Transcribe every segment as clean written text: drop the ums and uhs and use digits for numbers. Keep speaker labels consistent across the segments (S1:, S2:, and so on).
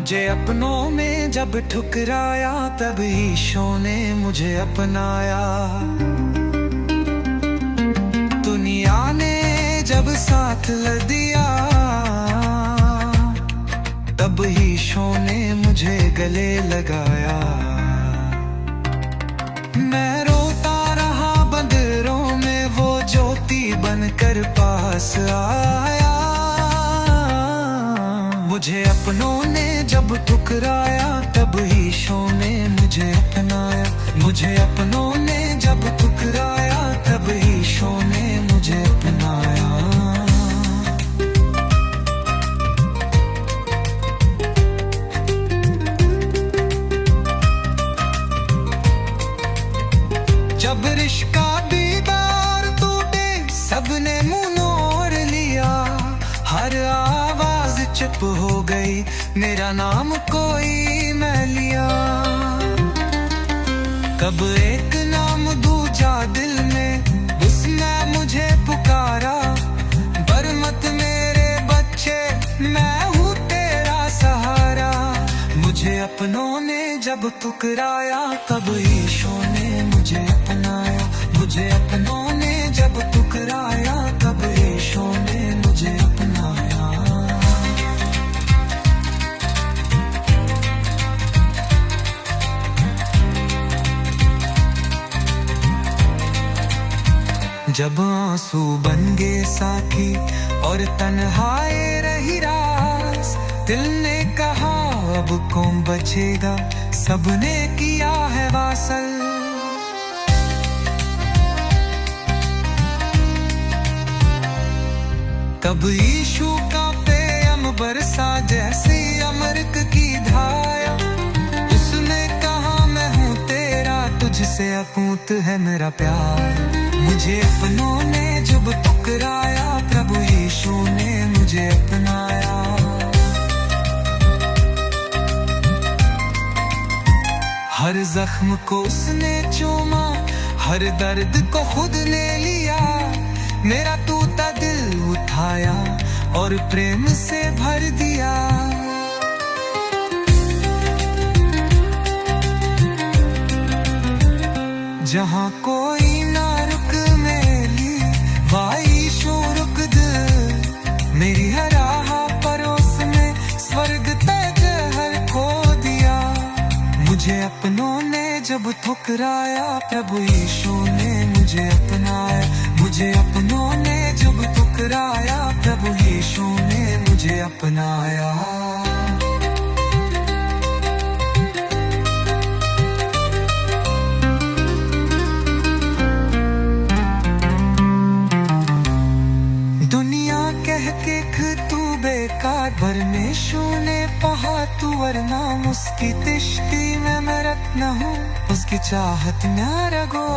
S1: मुझे अपनों में जब ठुकराया, तब ईशो ने मुझे अपनाया। दुनिया ने जब साथ ल दिया, तब ईशो ने मुझे गले लगाया। मैं रोता रहा बंदरों में, वो ज्योति बनकर पास आया। मुझे अपनों ने जब ठुकराया, तब ईशो ने मुझे अपनाया। मुझे अपनों ने जब ठुकराया, तब ईशो ने मुझे अपनाया। जब रिश्का दीदार टूटे, सबने मुंह मोड़ लिया। हर आवाज चुप हो गई, मेरा नाम कोई मैं लिया। कब एक नाम दूजा दिल में, उसने मुझे पुकारा। बर मत मेरे बच्चे, मैं हूँ तेरा सहारा। मुझे अपनों ने जब ठुकराया, तब ईशो ने मुझे अपनाया। मुझे अपनों ने जब ठुकराया, तब ईशो ने मुझे अपनाया। जब आंसू बन गए साथी और तन्हाई रही रास, दिल ने कहा अब कौन बचेगा, सबने किया है वासल। तब यीशु का प्रेम बरसा जैसे अमृत की धारा। उसने कहा मैं हूँ तेरा, तुझसे अकूत है मेरा प्यार। मुझे अपनों ने जब ठुकराया, प्रभु यीशु ने मुझे अपनाया। हर जख्म को उसने चूमा, हर दर्द को खुद ले लिया। मेरा टूटा दिल उठाया और प्रेम से भर दिया। जहाँ कोई ना रुक मेली, वाईशो रुक दे। मेरी हर राह पर उसने स्वर्ग तक हर खो दिया। मुझे अपनों ने जब ठुकराया, प्रभु यीशु ने मुझे अपनाया। मुझे अपनों ने जब ठुकराया, प्रभु यीशु ने मुझे अपनाया। तू बेकार, परमेश्वर ने कहा तू वरना उसकी तिश्ती में मैं रत्न हूँ, उसकी चाहत में रगो।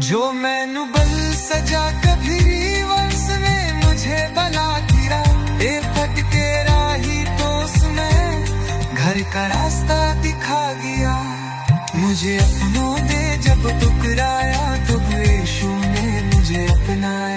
S1: जो मैनू बल सजा कभी वर्ष में मुझे बना गिरा। ए फटके राही तो उसमें घर का रास्ता दिखा गया। मुझे अपनों ने जब ठुकराया, तब यीशु ने मुझे अपनाया।